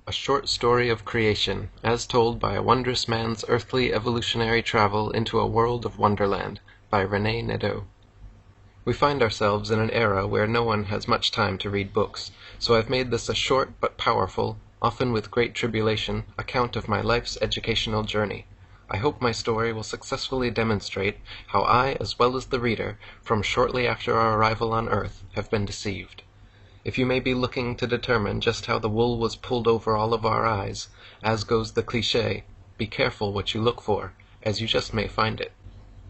A short story of creation, as told by a wondrous man's earthly evolutionary travel into a world of wonderland, by René Nadeau. We find ourselves in an era where no one has much time to read books, so I've made this a short but powerful, often with great tribulation, account of my life's educational journey. I hope my story will successfully demonstrate how I, as well as the reader, from shortly after our arrival on earth, have been deceived. If you may be looking to determine just how the wool was pulled over all of our eyes, as goes the cliché, be careful what you look for, as you just may find it.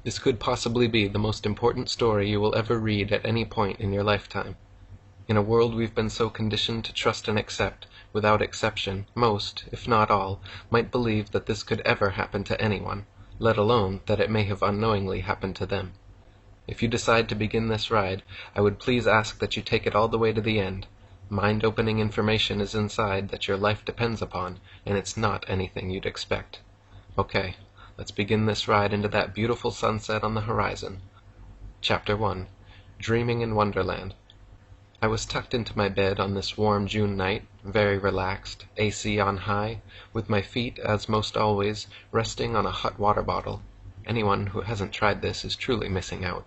This could possibly be the most important story you will ever read at any point in your lifetime. In a world we've been so conditioned to trust and accept, without exception, most, if not all, might believe that this could ever happen to anyone, let alone that it may have unknowingly happened to them. If you decide to begin this ride, I would please ask that you take it all the way to the end. Mind-opening information is inside that your life depends upon, and it's not anything you'd expect. Okay, let's begin this ride into that beautiful sunset on the horizon. Chapter 1. Dreaming in Wonderland. I was tucked into my bed on this warm June night, very relaxed, AC on high, with my feet, as most always, resting on a hot water bottle. Anyone who hasn't tried this is truly missing out.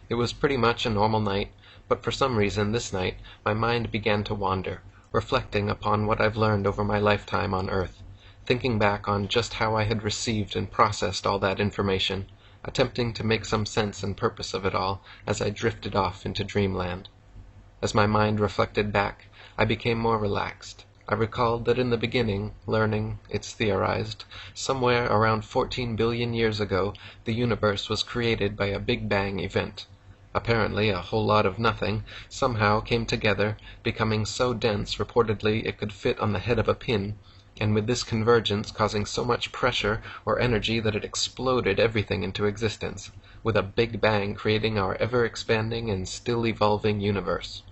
It was pretty much a normal night, but for some reason this night my mind began to wander, reflecting upon what I've learned over my lifetime on Earth, thinking back on just how I had received and processed all that information, attempting to make some sense and purpose of it all as I drifted off into dreamland. As my mind reflected back, I became more relaxed. I recalled that in the beginning, learning, it's theorized, somewhere around 14 billion years ago, the universe was created by a Big Bang event. Apparently, a whole lot of nothing somehow came together, becoming so dense reportedly it could fit on the head of a pin, and with this convergence causing so much pressure or energy that it exploded everything into existence, with a Big Bang creating our ever-expanding and still-evolving universe.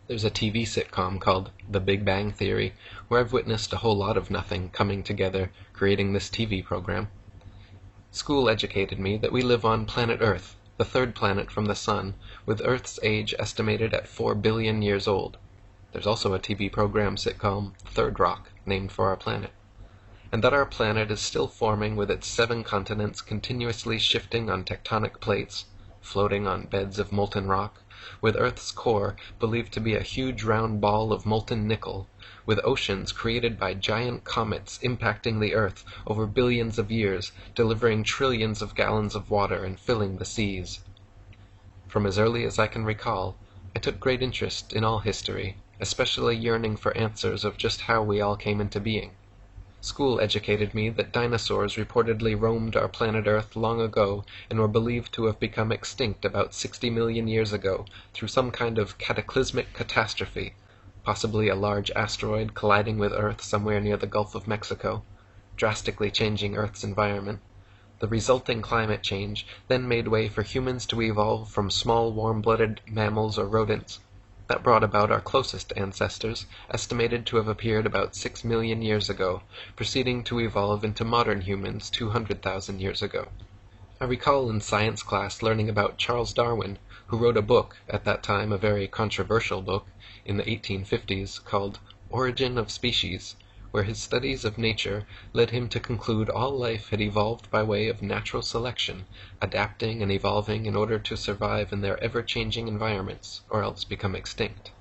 There's a TV sitcom called The Big Bang Theory, where I've witnessed a whole lot of nothing coming together, creating this TV program. School educated me that we live on planet Earth, the third planet from the Sun, with Earth's age estimated at 4 billion years old. There's also a TV program sitcom, Third Rock, named for our planet. And that our planet is still forming with its 7 continents continuously shifting on tectonic plates, floating on beds of molten rock, with Earth's core believed to be a huge round ball of molten nickel, with oceans created by giant comets impacting the Earth over billions of years, delivering trillions of gallons of water and filling the seas. From as early as I can recall, I took great interest in all history, especially yearning for answers of just how we all came into being. School educated me that dinosaurs reportedly roamed our planet Earth long ago and were believed to have become extinct about 60 million years ago through some kind of cataclysmic catastrophe, possibly a large asteroid colliding with Earth somewhere near the Gulf of Mexico, drastically changing Earth's environment. The resulting climate change then made way for humans to evolve from small warm-blooded mammals or rodents. That brought about our closest ancestors, estimated to have appeared about 6 million years ago, proceeding to evolve into modern humans 200,000 years ago. I recall in science class learning about Charles Darwin, who wrote a book, at that time a very controversial book, in the 1850s, called Origin of Species, where his studies of nature led him to conclude all life had evolved by way of natural selection, adapting and evolving in order to survive in their ever-changing environments, or else become extinct.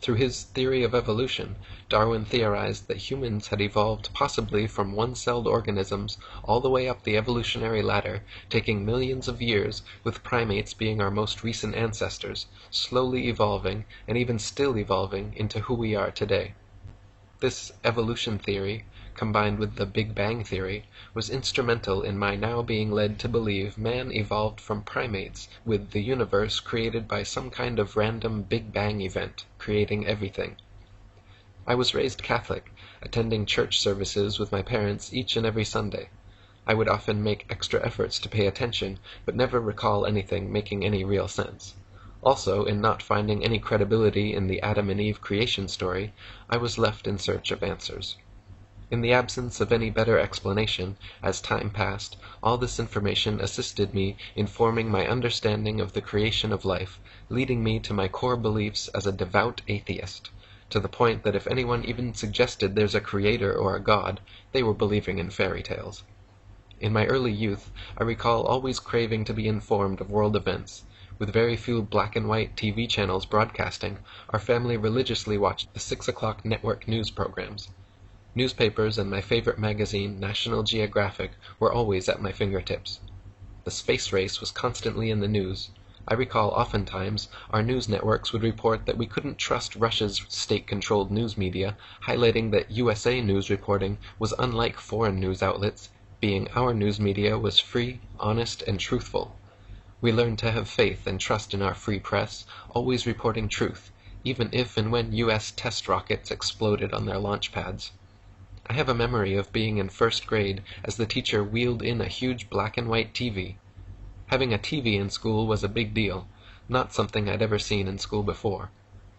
Through his theory of evolution, Darwin theorized that humans had evolved possibly from one-celled organisms all the way up the evolutionary ladder, taking millions of years, with primates being our most recent ancestors, slowly evolving, and even still evolving, into who we are today. This evolution theory, combined with the Big Bang theory, was instrumental in my now being led to believe man evolved from primates, with the universe created by some kind of random Big Bang event, creating everything. I was raised Catholic, attending church services with my parents each and every Sunday. I would often make extra efforts to pay attention, but never recall anything making any real sense. Also, in not finding any credibility in the Adam and Eve creation story, I was left in search of answers. In the absence of any better explanation, as time passed, all this information assisted me in forming my understanding of the creation of life, leading me to my core beliefs as a devout atheist. to the point that if anyone even suggested there's a creator or a god, they were believing in fairy tales. In my early youth, I recall always craving to be informed of world events. With very few black and white TV channels broadcasting, our family religiously watched the 6 o'clock network news programs. Newspapers and my favorite magazine, National Geographic, were always at my fingertips. The space race was constantly in the news. I recall oftentimes our news networks would report that we couldn't trust Russia's state-controlled news media, highlighting that USA news reporting was unlike foreign news outlets, being our news media was free, honest, and truthful. We learned to have faith and trust in our free press, always reporting truth, even if and when US test rockets exploded on their launch pads. I have a memory of being in first grade as the teacher wheeled in a huge black and white TV. Having a TV in school was a big deal, not something I'd ever seen in school before.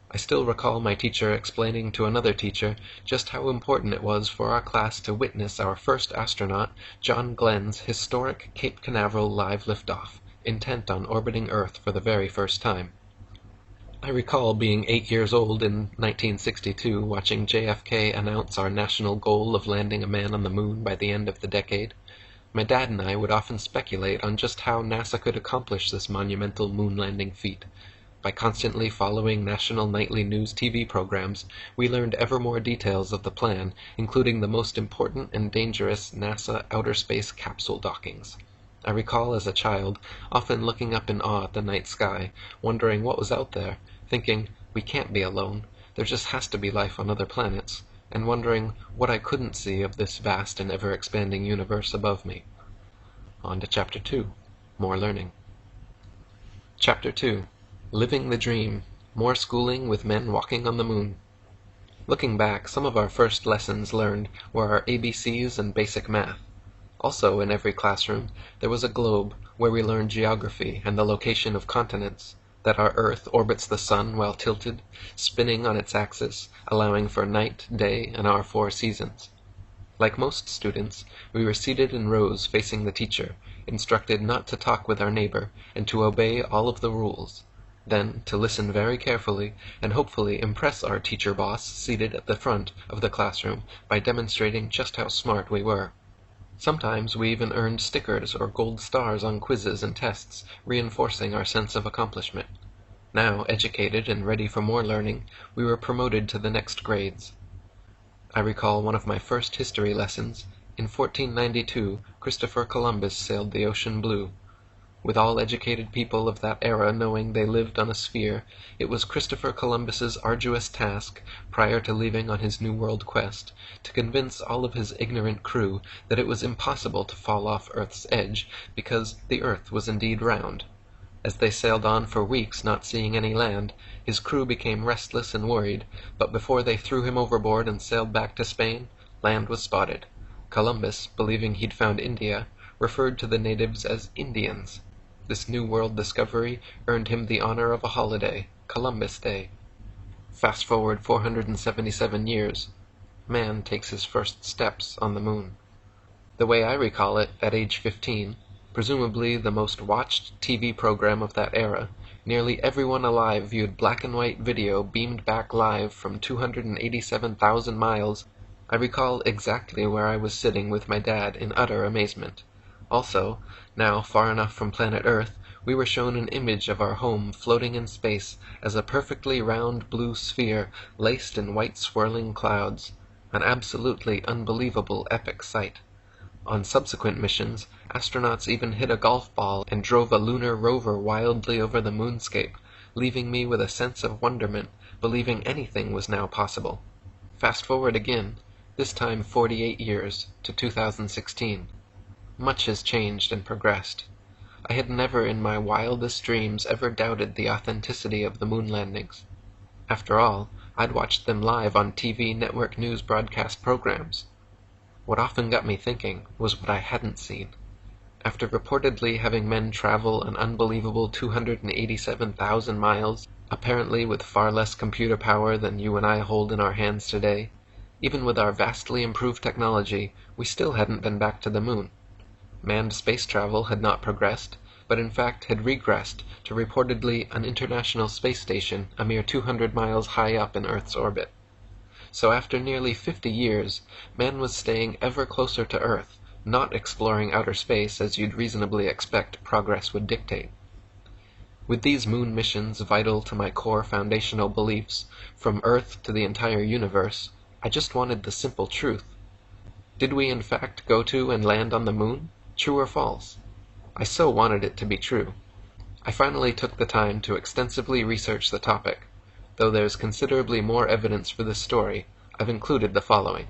I still recall my teacher explaining to another teacher just how important it was for our class to witness our first astronaut, John Glenn's historic Cape Canaveral live liftoff, intent on orbiting Earth for the very first time. I recall being 8 years old in 1962 watching JFK announce our national goal of landing a man on the moon by the end of the decade. My dad and I would often speculate on just how NASA could accomplish this monumental moon landing feat. By constantly following national nightly news TV programs, we learned ever more details of the plan, including the most important and dangerous NASA outer space capsule dockings. I recall as a child often looking up in awe at the night sky, wondering what was out there, thinking, we can't be alone, there just has to be life on other planets, and wondering what I couldn't see of this vast and ever-expanding universe above me. On to Chapter 2, More Learning. Chapter 2, Living the Dream, More Schooling with Men Walking on the Moon. Looking back, some of our first lessons learned were our ABCs and basic math. Also, in every classroom, there was a globe where we learned geography and the location of continents, that our Earth orbits the sun while tilted, spinning on its axis, allowing for night, day, and our 4 seasons. Like most students, we were seated in rows facing the teacher, instructed not to talk with our neighbor, and to obey all of the rules. Then, to listen very carefully, and hopefully impress our teacher boss seated at the front of the classroom by demonstrating just how smart we were. Sometimes we even earned stickers or gold stars on quizzes and tests, reinforcing our sense of accomplishment. Now, educated and ready for more learning, we were promoted to the next grades. I recall one of my first history lessons. In 1492, Christopher Columbus sailed the ocean blue. With all educated people of that era knowing they lived on a sphere, it was Christopher Columbus's arduous task, prior to leaving on his New World quest, to convince all of his ignorant crew that it was impossible to fall off Earth's edge, because the Earth was indeed round. As they sailed on for weeks not seeing any land, his crew became restless and worried, but before they threw him overboard and sailed back to Spain, land was spotted. Columbus, believing he'd found India, referred to the natives as Indians. This New World discovery earned him the honor of a holiday, Columbus Day. Fast forward 477 years, man takes his first steps on the moon. The way I recall it, at age 15, presumably the most watched TV program of that era, nearly everyone alive viewed black and white video beamed back live from 287,000 miles. I recall exactly where I was sitting with my dad in utter amazement. Also, now far enough from planet Earth, we were shown an image of our home floating in space as a perfectly round blue sphere laced in white swirling clouds, an absolutely unbelievable epic sight. On subsequent missions, astronauts even hit a golf ball and drove a lunar rover wildly over the moonscape, leaving me with a sense of wonderment, believing anything was now possible. Fast forward again, this time 48 years, to 2016. Much has changed and progressed. I had never in my wildest dreams ever doubted the authenticity of the moon landings. After all, I'd watched them live on TV network news broadcast programs. What often got me thinking was what I hadn't seen. After reportedly having men travel an unbelievable 287,000 miles, apparently with far less computer power than you and I hold in our hands today, even with our vastly improved technology, we still hadn't been back to the moon. Manned space travel had not progressed, but in fact had regressed to reportedly an international space station a mere 200 miles high up in Earth's orbit. So after nearly 50 years, man was staying ever closer to Earth, not exploring outer space as you'd reasonably expect progress would dictate. With these moon missions vital to my core foundational beliefs, from Earth to the entire universe, I just wanted the simple truth. Did we in fact go to and land on the moon? True or false? I so wanted it to be true. I finally took the time to extensively research the topic. Though there's considerably more evidence for this story, I've included the following.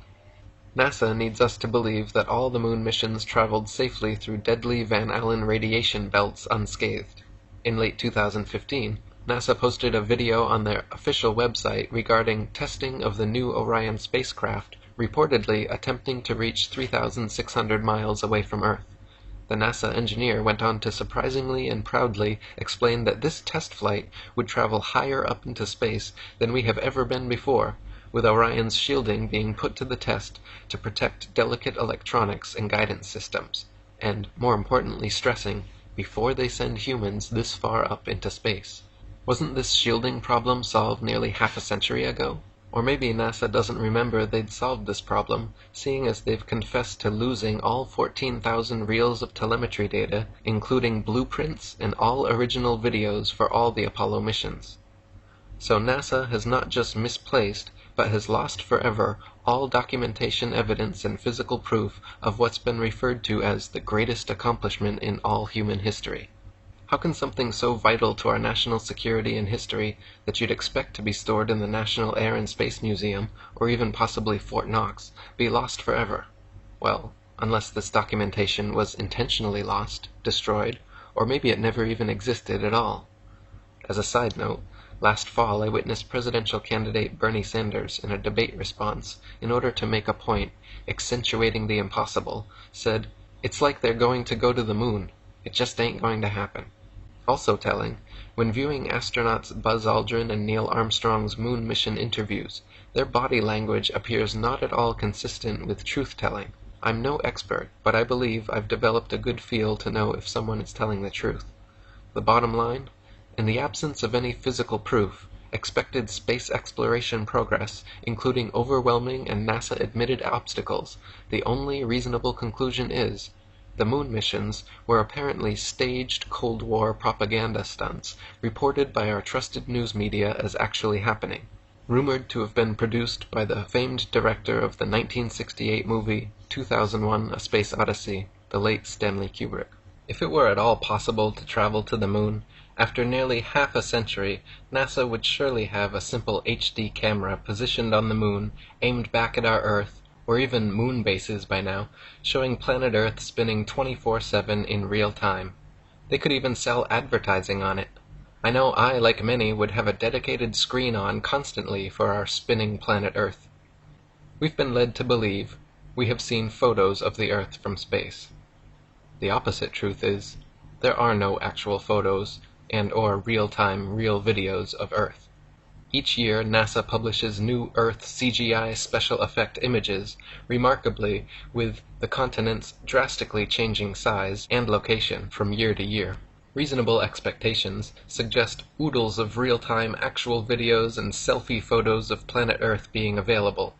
NASA needs us to believe that all the moon missions traveled safely through deadly Van Allen radiation belts unscathed. In late 2015, NASA posted a video on their official website regarding testing of the new Orion spacecraft, reportedly attempting to reach 3,600 miles away from Earth. The NASA engineer went on to surprisingly and proudly explain that this test flight would travel higher up into space than we have ever been before, with Orion's shielding being put to the test to protect delicate electronics and guidance systems, and, more importantly, stressing, before they send humans this far up into space. Wasn't this shielding problem solved nearly half a century ago? Or maybe NASA doesn't remember they'd solved this problem, seeing as they've confessed to losing all 14,000 reels of telemetry data, including blueprints and all original videos for all the Apollo missions. So NASA has not just misplaced, but has lost forever all documentation evidence and physical proof of what's been referred to as the greatest accomplishment in all human history. How can something so vital to our national security and history that you'd expect to be stored in the National Air and Space Museum, or even possibly Fort Knox, be lost forever? Well, unless this documentation was intentionally lost, destroyed, or maybe it never even existed at all. As a side note, last fall I witnessed presidential candidate Bernie Sanders, in a debate response, in order to make a point, accentuating the impossible, said, "It's like they're going to go to the moon. It just ain't going to happen." Also telling, when viewing astronauts Buzz Aldrin and Neil Armstrong's moon mission interviews, their body language appears not at all consistent with truth-telling. I'm no expert, but I believe I've developed a good feel to know if someone is telling the truth. The bottom line? In the absence of any physical proof, expected space exploration progress, including overwhelming and NASA-admitted obstacles, the only reasonable conclusion is, the moon missions were apparently staged Cold War propaganda stunts, reported by our trusted news media as actually happening, rumored to have been produced by the famed director of the 1968 movie 2001: A Space Odyssey, the late Stanley Kubrick. If it were at all possible to travel to the moon, after nearly half a century, NASA would surely have a simple HD camera positioned on the moon, aimed back at our Earth, or even moon bases by now, showing planet Earth spinning 24/7 in real time. They could even sell advertising on it. I know I, like many, would have a dedicated screen on constantly for our spinning planet Earth. We've been led to believe we have seen photos of the Earth from space. The opposite truth is, there are no actual photos and/or real-time, real videos of Earth. Each year, NASA publishes new Earth CGI special effect images, remarkably with the continents drastically changing size and location from year to year. Reasonable expectations suggest oodles of real-time actual videos and selfie photos of planet Earth being available.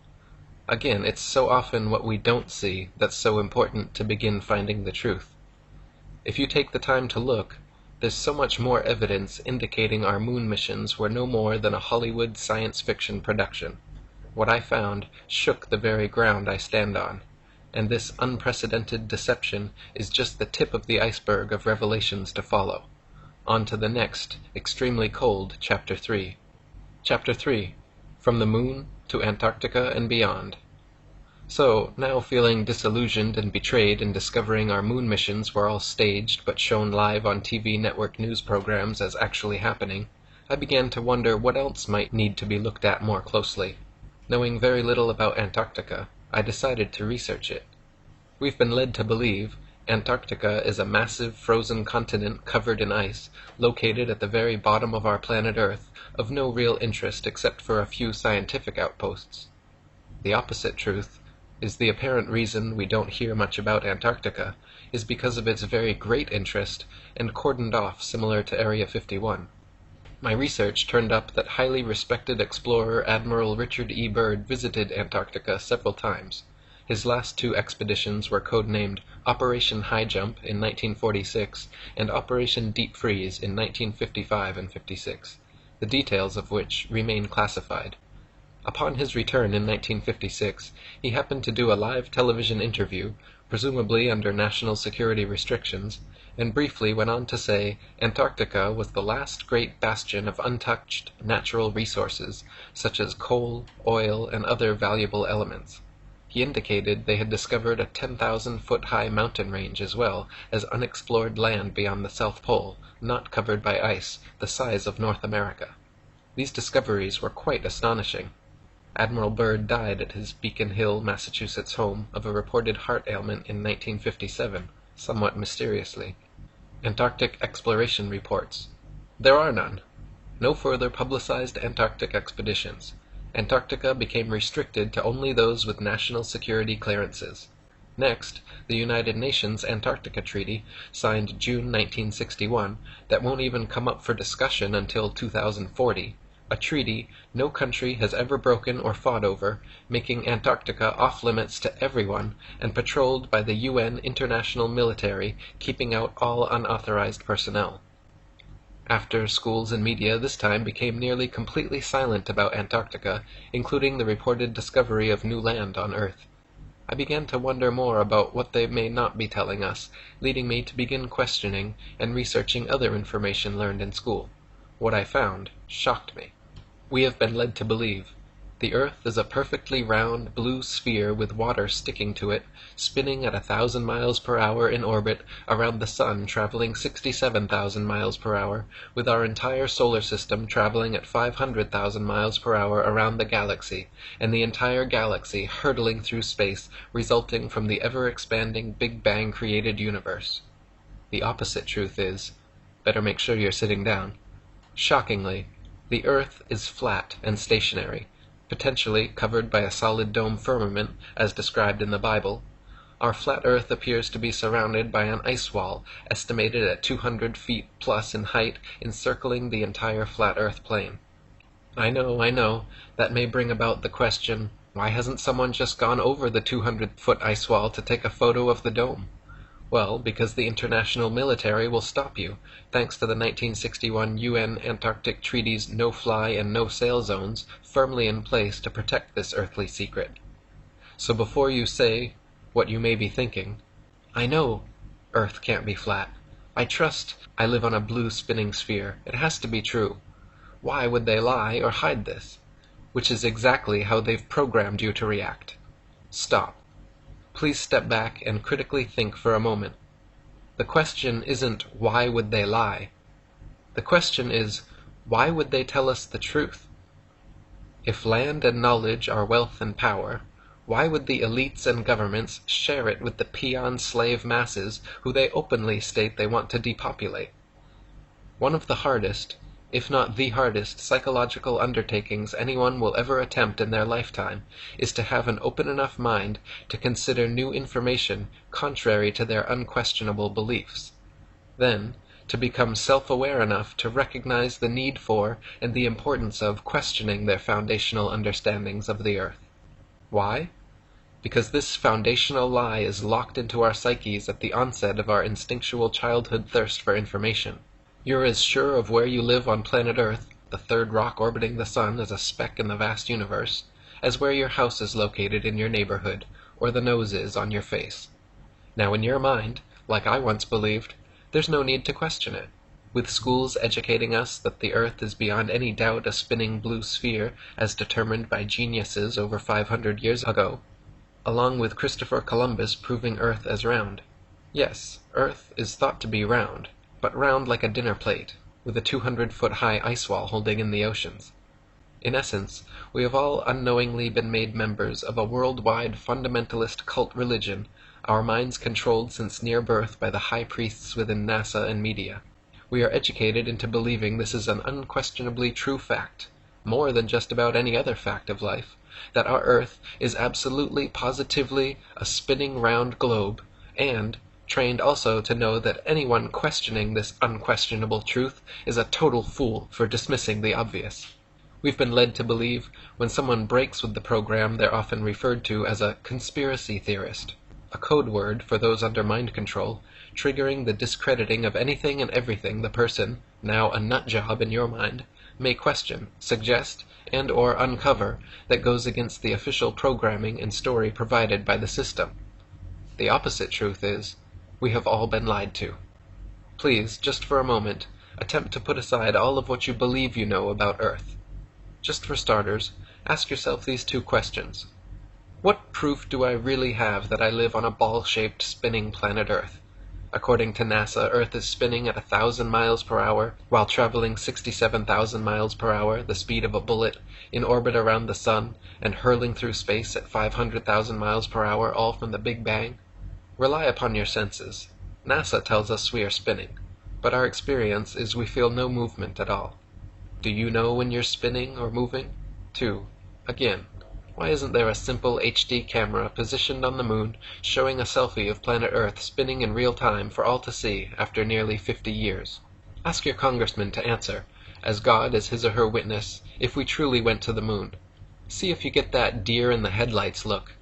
Again, it's so often what we don't see that's so important to begin finding the truth. If you take the time to look, there's so much more evidence indicating our moon missions were no more than a Hollywood science fiction production. What I found shook the very ground I stand on, and this unprecedented deception is just the tip of the iceberg of revelations to follow. On to the next, extremely cold, Chapter 3. Chapter 3. From the Moon to Antarctica and Beyond. So, now feeling disillusioned and betrayed in discovering our moon missions were all staged but shown live on TV network news programs as actually happening, I began to wonder what else might need to be looked at more closely. Knowing very little about Antarctica, I decided to research it. We've been led to believe Antarctica is a massive frozen continent covered in ice, located at the very bottom of our planet Earth, of no real interest except for a few scientific outposts. The opposite truth is the apparent reason we don't hear much about Antarctica is because of its very great interest and cordoned off similar to Area 51. My research turned up that highly respected explorer Admiral Richard E. Byrd visited Antarctica several times. His last two expeditions were codenamed Operation High Jump in 1946 and Operation Deep Freeze in 1955 and 56, the details of which remain classified. Upon his return in 1956, he happened to do a live television interview, presumably under national security restrictions, and briefly went on to say Antarctica was the last great bastion of untouched natural resources, such as coal, oil, and other valuable elements. He indicated they had discovered a 10,000-foot-high mountain range as well as unexplored land beyond the South Pole, not covered by ice, the size of North America. These discoveries were quite astonishing. Admiral Byrd died at his Beacon Hill, Massachusetts home of a reported heart ailment in 1957, somewhat mysteriously. Antarctic Exploration Reports. There are none. No further publicized Antarctic expeditions. Antarctica became restricted to only those with national security clearances. Next, the United Nations Antarctica Treaty, signed June 1961, that won't even come up for discussion until 2040. A treaty no country has ever broken or fought over, making Antarctica off-limits to everyone and patrolled by the UN International Military, keeping out all unauthorized personnel. After schools and media this time became nearly completely silent about Antarctica, including the reported discovery of new land on Earth, I began to wonder more about what they may not be telling us, leading me to begin questioning and researching other information learned in school. What I found shocked me. We have been led to believe the Earth is a perfectly round blue sphere with water sticking to it, spinning at 1,000 miles per hour in orbit around the Sun, traveling 67,000 miles per hour, with our entire solar system traveling at 500,000 miles per hour around the galaxy, and the entire galaxy hurtling through space, resulting from the ever-expanding Big Bang-created universe. The opposite truth is, better make sure you're sitting down. Shockingly, the Earth is flat and stationary, potentially covered by a solid dome firmament, as described in the Bible. Our flat Earth appears to be surrounded by an ice wall, estimated at 200 feet plus in height, encircling the entire flat Earth plane. I know, that may bring about the question, why hasn't someone just gone over the 200-foot ice wall to take a photo of the dome? Well, because the international military will stop you, thanks to the 1961 UN Antarctic Treaty's no-fly and no-sail zones firmly in place to protect this earthly secret. So before you say what you may be thinking, I know Earth can't be flat. I trust I live on a blue spinning sphere. It has to be true. Why would they lie or hide this? Which is exactly how they've programmed you to react. Stop. Please step back and critically think for a moment. The question isn't, why would they lie? The question is, why would they tell us the truth? If land and knowledge are wealth and power, why would the elites and governments share it with the peon slave masses who they openly state they want to depopulate? One of the hardest, if not the hardest, psychological undertakings anyone will ever attempt in their lifetime is to have an open enough mind to consider new information contrary to their unquestionable beliefs. Then, to become self-aware enough to recognize the need for and the importance of questioning their foundational understandings of the Earth. Why? Because this foundational lie is locked into our psyches at the onset of our instinctual childhood thirst for information. You're as sure of where you live on planet Earth, the third rock orbiting the Sun as a speck in the vast universe, as where your house is located in your neighborhood, or the nose is on your face. Now in your mind, like I once believed, there's no need to question it. With schools educating us that the Earth is beyond any doubt a spinning blue sphere as determined by geniuses over 500 years ago, along with Christopher Columbus proving Earth as round. Yes, Earth is thought to be round, but round like a dinner plate, with a 200-foot-high ice wall holding in the oceans. In essence, we have all unknowingly been made members of a worldwide fundamentalist cult religion, our minds controlled since near birth by the high priests within NASA and media. We are educated into believing this is an unquestionably true fact, more than just about any other fact of life, that our Earth is absolutely, positively a spinning round globe, and, trained also to know that anyone questioning this unquestionable truth is a total fool for dismissing the obvious. We've been led to believe when someone breaks with the program they're often referred to as a conspiracy theorist, a code word for those under mind control, triggering the discrediting of anything and everything the person, now a nut job in your mind, may question, suggest, and or uncover that goes against the official programming and story provided by the system. The opposite truth is, we have all been lied to. Please, just for a moment, attempt to put aside all of what you believe you know about Earth. Just for starters, ask yourself these two questions. What proof do I really have that I live on a ball-shaped spinning planet Earth? According to NASA, Earth is spinning at 1,000 miles per hour while traveling 67,000 miles per hour, the speed of a bullet, in orbit around the Sun, and hurling through space at 500,000 miles per hour, all from the Big Bang. Rely upon your senses. NASA tells us we are spinning, but our experience is we feel no movement at all. Do you know when you're spinning or moving? 2. Again, why isn't there a simple HD camera positioned on the moon showing a selfie of planet Earth spinning in real time for all to see after nearly 50 years? Ask your congressman to answer, as God is his or her witness, if we truly went to the moon. See if you get that deer-in-the-headlights look.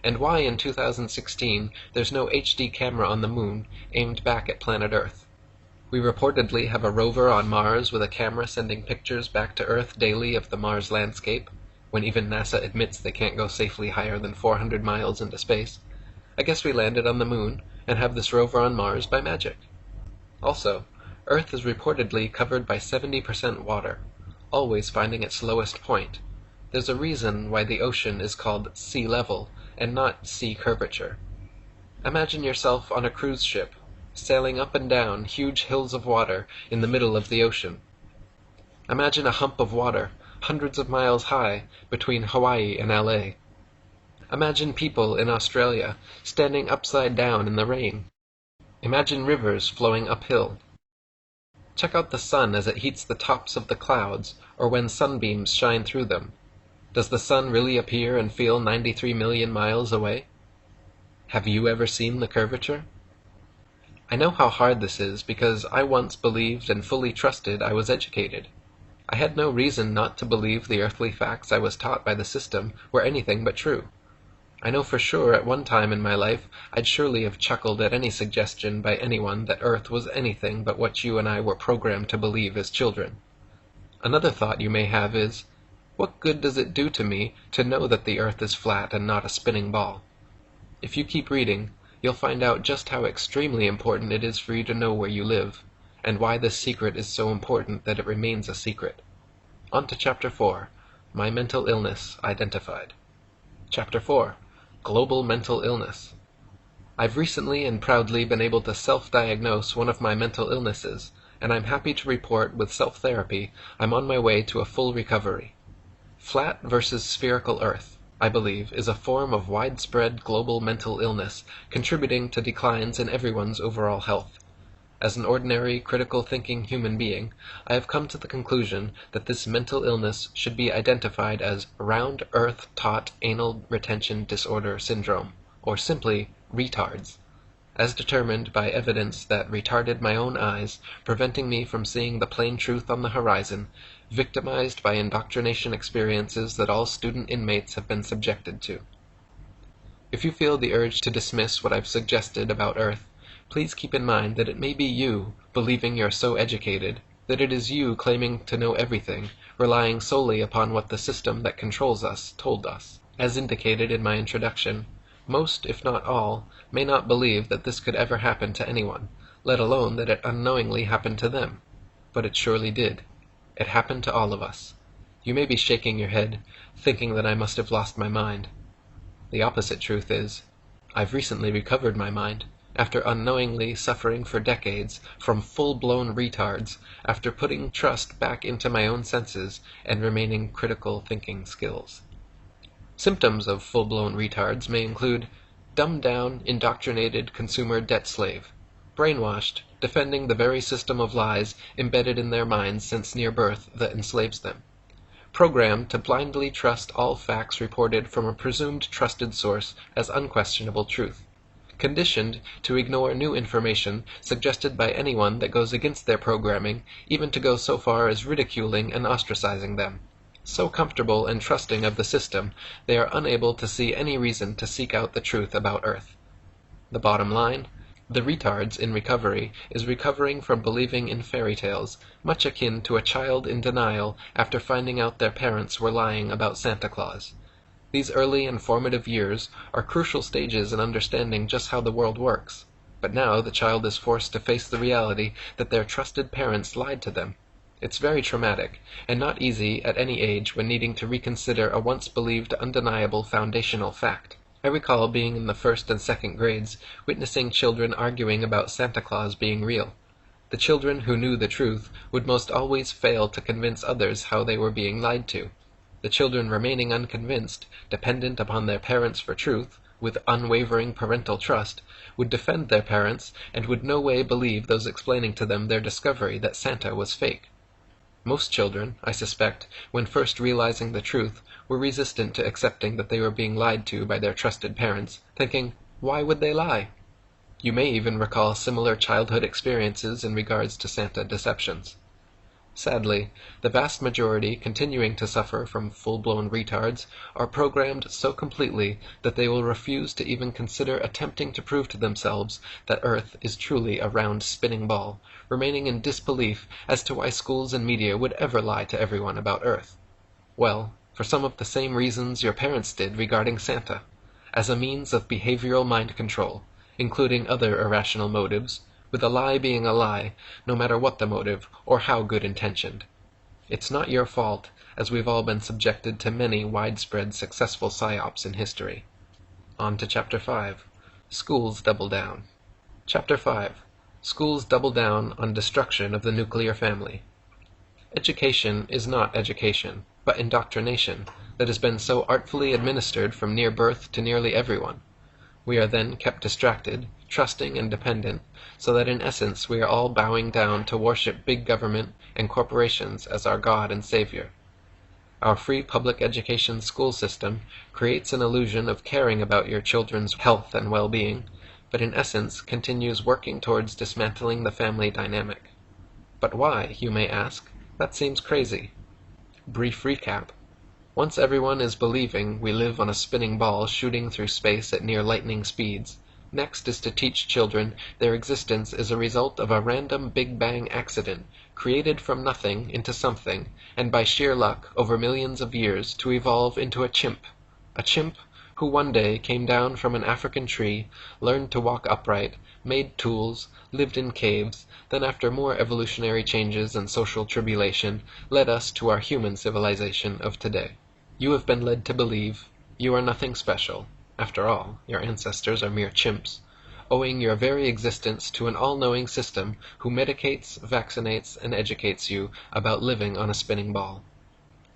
And why in 2016 there's no HD camera on the moon aimed back at planet Earth. We reportedly have a rover on Mars with a camera sending pictures back to Earth daily of the Mars landscape, when even NASA admits they can't go safely higher than 400 miles into space. I guess we landed on the moon and have this rover on Mars by magic. Also, Earth is reportedly covered by 70% water, always finding its lowest point. There's a reason why the ocean is called sea level and not sea curvature. Imagine yourself on a cruise ship, sailing up and down huge hills of water in the middle of the ocean. Imagine a hump of water, hundreds of miles high, between Hawaii and LA. Imagine people in Australia standing upside down in the rain. Imagine rivers flowing uphill. Check out the sun as it heats the tops of the clouds, or when sunbeams shine through them. Does the sun really appear and feel 93 million miles away? Have you ever seen the curvature? I know how hard this is because I once believed and fully trusted I was educated. I had no reason not to believe the earthly facts I was taught by the system were anything but true. I know for sure at one time in my life I'd surely have chuckled at any suggestion by anyone that Earth was anything but what you and I were programmed to believe as children. Another thought you may have is, what good does it do to me to know that the Earth is flat and not a spinning ball? If you keep reading, you'll find out just how extremely important it is for you to know where you live, and why this secret is so important that it remains a secret. On to Chapter 4, My Mental Illness Identified. Chapter 4, Global Mental Illness. I've recently and proudly been able to self-diagnose one of my mental illnesses, and I'm happy to report with self-therapy I'm on my way to a full recovery. Flat versus spherical Earth, I believe, is a form of widespread global mental illness, contributing to declines in everyone's overall health. As an ordinary, critical-thinking human being, I have come to the conclusion that this mental illness should be identified as Round Earth Taut Anal Retention Disorder Syndrome, or simply retards, as determined by evidence that retarded my own eyes, preventing me from seeing the plain truth on the horizon, victimized by indoctrination experiences that all student inmates have been subjected to. If you feel the urge to dismiss what I've suggested about Earth, please keep in mind that it may be you, believing you're so educated, that it is you claiming to know everything, relying solely upon what the system that controls us told us. As indicated in my introduction, most, if not all, may not believe that this could ever happen to anyone, let alone that it unknowingly happened to them. But it surely did. It happened to all of us. You may be shaking your head, thinking that I must have lost my mind. The opposite truth is, I've recently recovered my mind, after unknowingly suffering for decades from full-blown retards, after putting trust back into my own senses and remaining critical thinking skills. Symptoms of full-blown retards may include dumbed-down, indoctrinated consumer debt slave, brainwashed, defending the very system of lies embedded in their minds since near birth that enslaves them, programmed to blindly trust all facts reported from a presumed trusted source as unquestionable truth, conditioned to ignore new information suggested by anyone that goes against their programming, even to go so far as ridiculing and ostracizing them. So comfortable and trusting of the system, they are unable to see any reason to seek out the truth about Earth. The bottom line? The retards in recovery is recovering from believing in fairy tales, much akin to a child in denial after finding out their parents were lying about Santa Claus. These early and formative years are crucial stages in understanding just how the world works. But now the child is forced to face the reality that their trusted parents lied to them. It's very traumatic, and not easy at any age when needing to reconsider a once believed undeniable foundational fact. I recall being in the first and second grades, witnessing children arguing about Santa Claus being real. The children who knew the truth would most always fail to convince others how they were being lied to. The children remaining unconvinced, dependent upon their parents for truth, with unwavering parental trust, would defend their parents and would no way believe those explaining to them their discovery that Santa was fake. Most children, I suspect, when first realizing the truth, were resistant to accepting that they were being lied to by their trusted parents, thinking, why would they lie? You may even recall similar childhood experiences in regards to Santa deceptions. Sadly, the vast majority continuing to suffer from full-blown retards are programmed so completely that they will refuse to even consider attempting to prove to themselves that Earth is truly a round spinning ball, remaining in disbelief as to why schools and media would ever lie to everyone about Earth. Well, for some of the same reasons your parents did regarding Santa, as a means of behavioral mind control, including other irrational motives, with a lie being a lie, no matter what the motive or how good intentioned. It's not your fault, as we've all been subjected to many widespread successful psyops in history. On to Chapter 5. Schools Double Down. Chapter 5. Schools double down on destruction of the nuclear family. Education is not education, but indoctrination, that has been so artfully administered from near birth to nearly everyone. We are then kept distracted, trusting and dependent, so that in essence we are all bowing down to worship big government and corporations as our God and Savior. Our free public education school system creates an illusion of caring about your children's health and well-being, but in essence continues working towards dismantling the family dynamic. But why, you may ask? That seems crazy. Brief recap. Once everyone is believing we live on a spinning ball shooting through space at near lightning speeds, next is to teach children their existence is a result of a random Big Bang accident, created from nothing into something, and by sheer luck over millions of years to evolve into a chimp who one day came down from an African tree, learned to walk upright, made tools, lived in caves, then after more evolutionary changes and social tribulation, led us to our human civilization of today. You have been led to believe you are nothing special. After all, your ancestors are mere chimps, owing your very existence to an all-knowing system who medicates, vaccinates, and educates you about living on a spinning ball.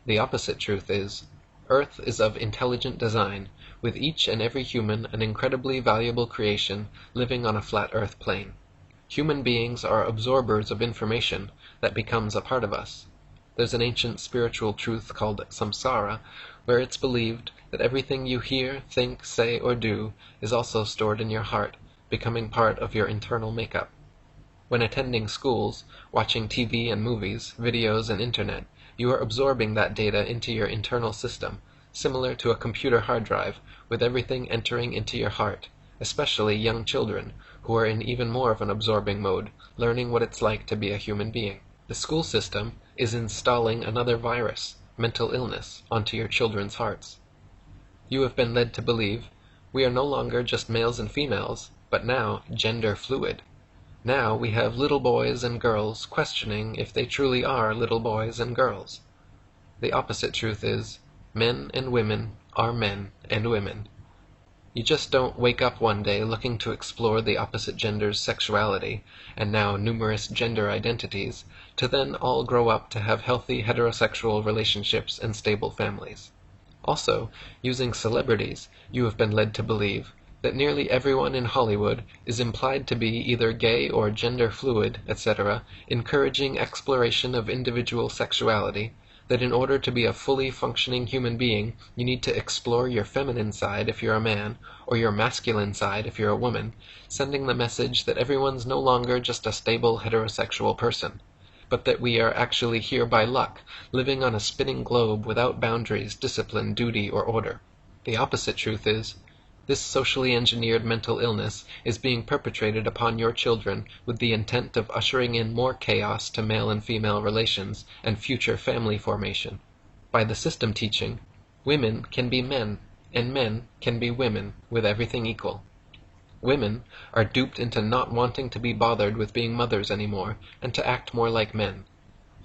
The opposite truth is, Earth is of intelligent design, with each and every human an incredibly valuable creation living on a flat Earth plane. Human beings are absorbers of information that becomes a part of us. There's an ancient spiritual truth called samsara, where it's believed that everything you hear, think, say, or do is also stored in your heart, becoming part of your internal makeup. When attending schools, watching TV and movies, videos and internet, you are absorbing that data into your internal system, similar to a computer hard drive, with everything entering into your heart, especially young children, who are in even more of an absorbing mode, learning what it's like to be a human being. The school system is installing another virus, mental illness, onto your children's hearts. You have been led to believe we are no longer just males and females, but now gender fluid. Now we have little boys and girls questioning if they truly are little boys and girls. The opposite truth is, men and women are men and women. You just don't wake up one day looking to explore the opposite gender's sexuality, and now numerous gender identities, to then all grow up to have healthy heterosexual relationships and stable families. Also, using celebrities, you have been led to believe that nearly everyone in Hollywood is implied to be either gay or gender fluid, etc., encouraging exploration of individual sexuality, that in order to be a fully functioning human being, you need to explore your feminine side if you're a man, or your masculine side if you're a woman, sending the message that everyone's no longer just a stable heterosexual person, but that we are actually here by luck, living on a spinning globe without boundaries, discipline, duty, or order. The opposite truth is, this socially engineered mental illness is being perpetrated upon your children with the intent of ushering in more chaos to male and female relations and future family formation. By the system teaching, women can be men, and men can be women, with everything equal. Women are duped into not wanting to be bothered with being mothers anymore, and to act more like men.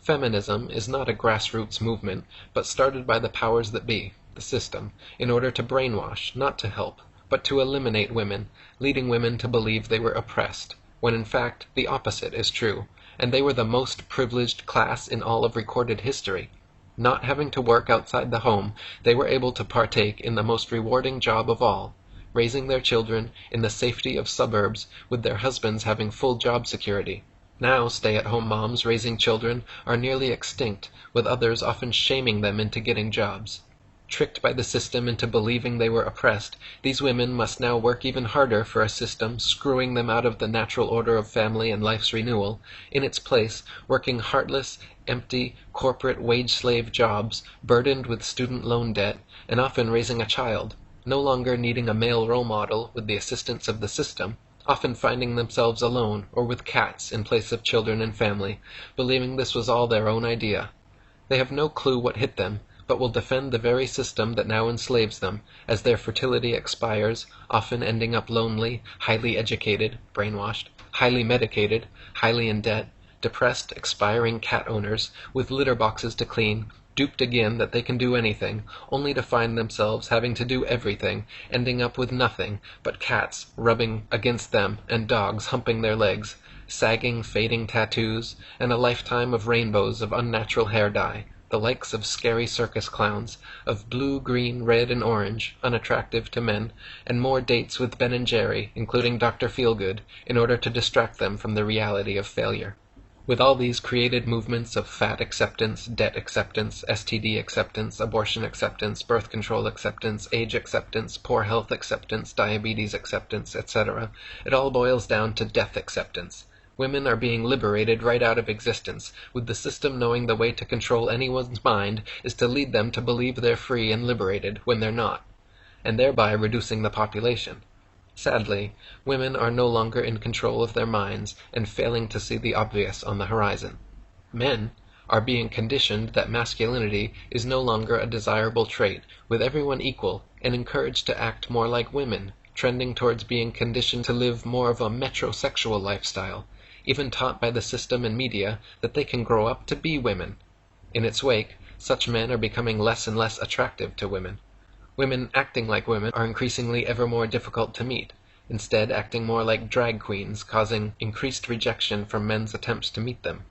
Feminism is not a grassroots movement, but started by the powers that be, the system, in order to brainwash, not to help, but to eliminate women, leading women to believe they were oppressed, when in fact the opposite is true, and they were the most privileged class in all of recorded history. Not having to work outside the home, they were able to partake in the most rewarding job of all, raising their children in the safety of suburbs with their husbands having full job security. Now stay-at-home moms raising children are nearly extinct, with others often shaming them into getting jobs. Tricked by the system into believing they were oppressed, these women must now work even harder for a system screwing them out of the natural order of family and life's renewal, in its place working heartless, empty, corporate wage-slave jobs, burdened with student loan debt, and often raising a child, no longer needing a male role model with the assistance of the system, often finding themselves alone or with cats in place of children and family, believing this was all their own idea. They have no clue what hit them, but will defend the very system that now enslaves them, as their fertility expires, often ending up lonely, highly educated, brainwashed, highly medicated, highly in debt, depressed, expiring cat owners, with litter boxes to clean, duped again that they can do anything, only to find themselves having to do everything, ending up with nothing but cats rubbing against them and dogs humping their legs, sagging, fading tattoos, and a lifetime of rainbows of unnatural hair dye, the likes of scary circus clowns, of blue, green, red, and orange, unattractive to men, and more dates with Ben and Jerry, including Dr. Feelgood, in order to distract them from the reality of failure. With all these created movements of fat acceptance, debt acceptance, STD acceptance, abortion acceptance, birth control acceptance, age acceptance, poor health acceptance, diabetes acceptance, etc., it all boils down to death acceptance. Women are being liberated right out of existence, with the system knowing the way to control anyone's mind is to lead them to believe they're free and liberated when they're not, and thereby reducing the population. Sadly, women are no longer in control of their minds and failing to see the obvious on the horizon. Men are being conditioned that masculinity is no longer a desirable trait, with everyone equal, and encouraged to act more like women, trending towards being conditioned to live more of a metrosexual lifestyle, even taught by the system and media that they can grow up to be women. In its wake, such men are becoming less and less attractive to women. Women acting like women are increasingly ever more difficult to meet, instead acting more like drag queens, causing increased rejection from men's attempts to meet them.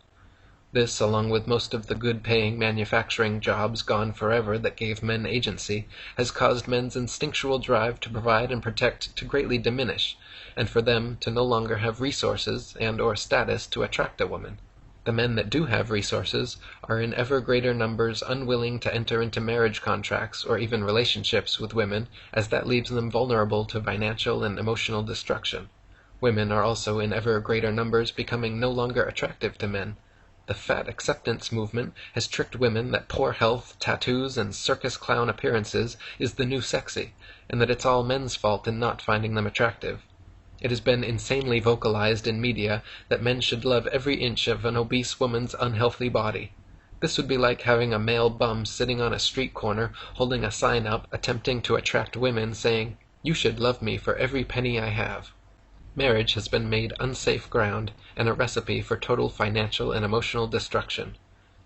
This, along with most of the good-paying manufacturing jobs gone forever that gave men agency, has caused men's instinctual drive to provide and protect to greatly diminish, and for them to no longer have resources and/or status to attract a woman. The men that do have resources are in ever greater numbers unwilling to enter into marriage contracts or even relationships with women, as that leaves them vulnerable to financial and emotional destruction. Women are also in ever greater numbers becoming no longer attractive to men. The fat acceptance movement has tricked women that poor health, tattoos, and circus clown appearances is the new sexy, and that it's all men's fault in not finding them attractive. It has been insanely vocalized in media that men should love every inch of an obese woman's unhealthy body. This would be like having a male bum sitting on a street corner holding a sign up attempting to attract women saying, "You should love me for every penny I have." Marriage has been made unsafe ground and a recipe for total financial and emotional destruction.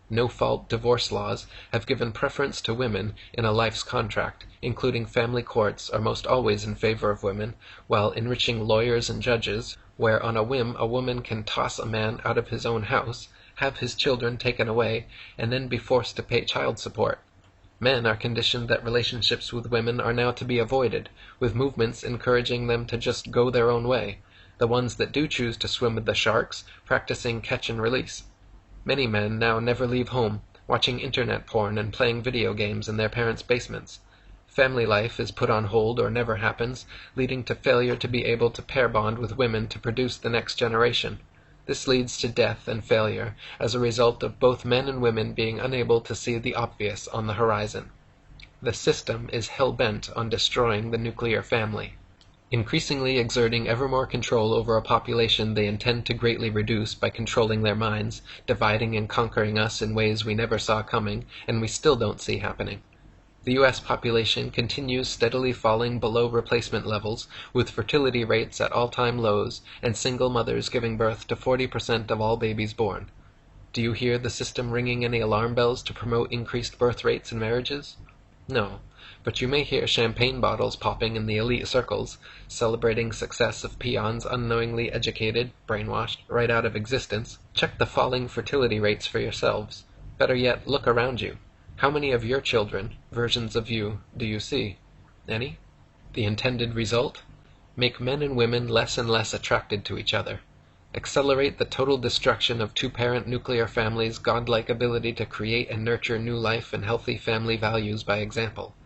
No-fault divorce laws have given preference to women in a life's contract, including family courts are most always in favor of women, while enriching lawyers and judges, where on a whim a woman can toss a man out of his own house, have his children taken away, and then be forced to pay child support. Men are conditioned that relationships with women are now to be avoided, with movements encouraging them to just go their own way, the ones that do choose to swim with the sharks, practicing catch and release. Many men now never leave home, watching internet porn and playing video games in their parents' basements. Family life is put on hold or never happens, leading to failure to be able to pair bond with women to produce the next generation. This leads to death and failure as a result of both men and women being unable to see the obvious on the horizon. The system is hell-bent on destroying the nuclear family. Increasingly exerting ever more control over a population they intend to greatly reduce by controlling their minds, dividing and conquering us in ways we never saw coming and we still don't see happening. The U.S. population continues steadily falling below replacement levels, with fertility rates at all-time lows and single mothers giving birth to 40% of all babies born. Do you hear the system ringing any alarm bells to promote increased birth rates and marriages? No, but you may hear champagne bottles popping in the elite circles, celebrating success of peons unknowingly educated, brainwashed, right out of existence. Check the falling fertility rates for yourselves. Better yet, look around you. How many of your children, versions of you, do you see? Any? The intended result? Make men and women less and less attracted to each other. Accelerate the total destruction of two-parent nuclear families' godlike ability to create and nurture new life and healthy family values by example.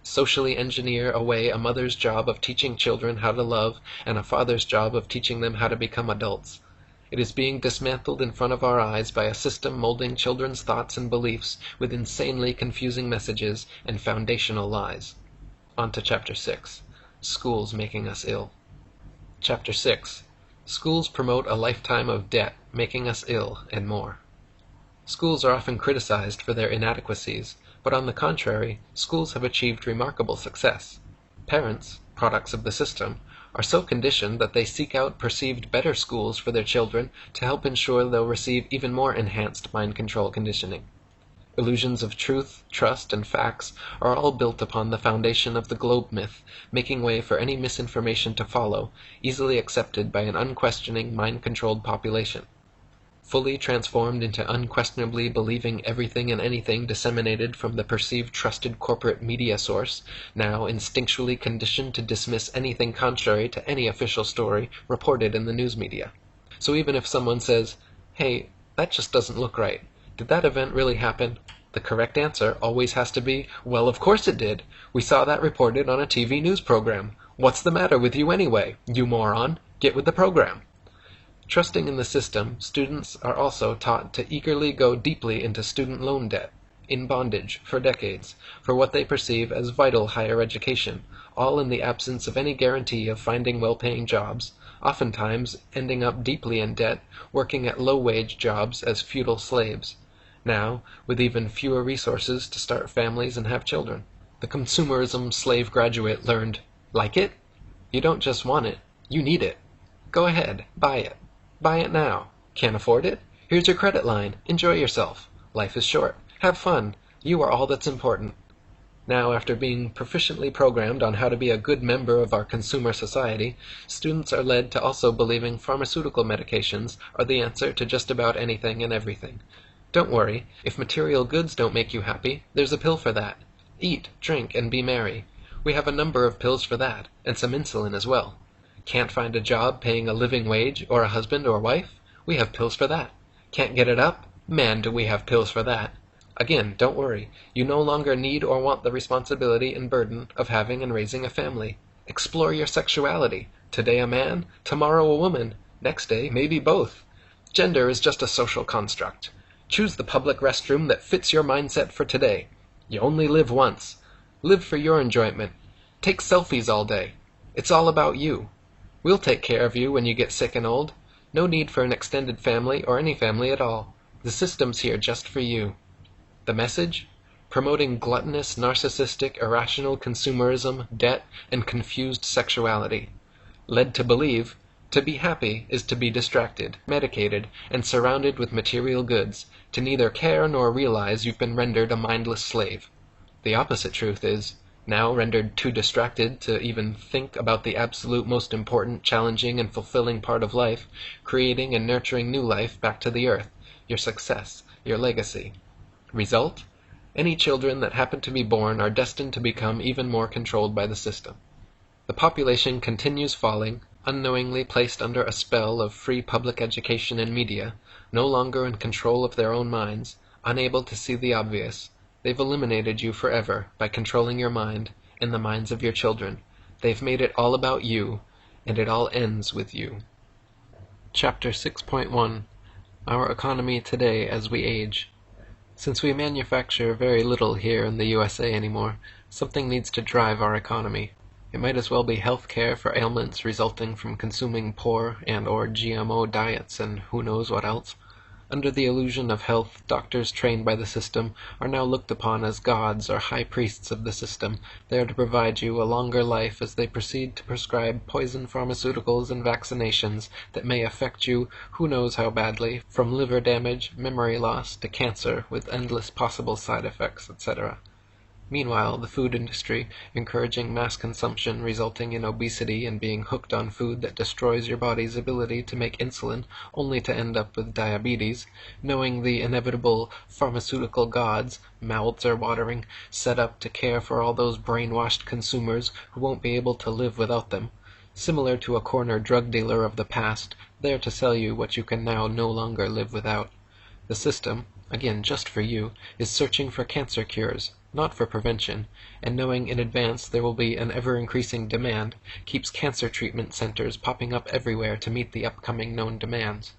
Socially engineer away a mother's job of teaching children how to love and a father's job of teaching them how to become adults. It is being dismantled in front of our eyes by a system molding children's thoughts and beliefs with insanely confusing messages and foundational lies. On to Chapter 6. Schools making us ill. Chapter 6. Schools promote a lifetime of debt, making us ill, and more. Schools are often criticized for their inadequacies, but on the contrary, schools have achieved remarkable success. Parents, products of the system, are so conditioned that they seek out perceived better schools for their children to help ensure they'll receive even more enhanced mind control conditioning. Illusions of truth, trust, and facts are all built upon the foundation of the globe myth, making way for any misinformation to follow, easily accepted by an unquestioning, mind-controlled population. Fully transformed into unquestionably believing everything and anything disseminated from the perceived trusted corporate media source, now instinctually conditioned to dismiss anything contrary to any official story reported in the news media. So even if someone says, "Hey, that just doesn't look right. Did that event really happen?" the correct answer always has to be, "Well, of course it did. We saw that reported on a TV news program. What's the matter with you anyway? You moron. Get with the program." Trusting in the system, students are also taught to eagerly go deeply into student loan debt, in bondage for decades, for what they perceive as vital higher education, all in the absence of any guarantee of finding well-paying jobs, oftentimes ending up deeply in debt, working at low-wage jobs as feudal slaves. Now, with even fewer resources to start families and have children. The consumerism slave graduate learned, like it? You don't just want it, you need it. Go ahead, buy it. Buy it now. Can't afford it? Here's your credit line. Enjoy yourself. Life is short. Have fun. You are all that's important. Now, after being proficiently programmed on how to be a good member of our consumer society, students are led to also believing pharmaceutical medications are the answer to just about anything and everything. Don't worry, if material goods don't make you happy, there's a pill for that. Eat, drink, and be merry. We have a number of pills for that, and some insulin as well. Can't find a job paying a living wage, or a husband or wife? We have pills for that. Can't get it up? Man, do we have pills for that. Again, don't worry. You no longer need or want the responsibility and burden of having and raising a family. Explore your sexuality. Today a man, tomorrow a woman, next day maybe both. Gender is just a social construct. Choose the public restroom that fits your mindset for today. You only live once. Live for your enjoyment. Take selfies all day. It's all about you. We'll take care of you when you get sick and old. No need for an extended family or any family at all. The system's here just for you. The message? Promoting gluttonous, narcissistic, irrational consumerism, debt, and confused sexuality. Led to believe, to be happy is to be distracted, medicated, and surrounded with material goods, to neither care nor realize you've been rendered a mindless slave. The opposite truth is, now rendered too distracted to even think about the absolute most important, challenging, and fulfilling part of life, creating and nurturing new life back to the earth, your success, your legacy. Result? Any children that happen to be born are destined to become even more controlled by the system. The population continues falling, unknowingly placed under a spell of free public education and media, no longer in control of their own minds, Unable to see the obvious, they've eliminated you forever by controlling your mind and the minds of your children. They've made it all about you, and it all ends with you. Chapter 6.1 Our Economy Today as We Age. Since we manufacture very little here in the USA anymore, something needs to drive our economy. It might as well be health care for ailments resulting from consuming poor and/or GMO diets and who knows what else. Under the illusion of health, doctors trained by the system are now looked upon as gods or high priests of the system. They are to provide you a longer life as they proceed to prescribe poison pharmaceuticals and vaccinations that may affect you who knows how badly, from liver damage, memory loss, to cancer with endless possible side effects, etc. Meanwhile, the food industry, encouraging mass consumption resulting in obesity and being hooked on food that destroys your body's ability to make insulin only to end up with diabetes, knowing the inevitable pharmaceutical gods, mouths are watering, set up to care for all those brainwashed consumers who won't be able to live without them. Similar to a corner drug dealer of the past, there to sell you what you can now no longer live without. The system, again just for you, is searching for cancer cures, not for prevention, and knowing in advance there will be an ever-increasing demand, keeps cancer treatment centers popping up everywhere to meet the upcoming known demands.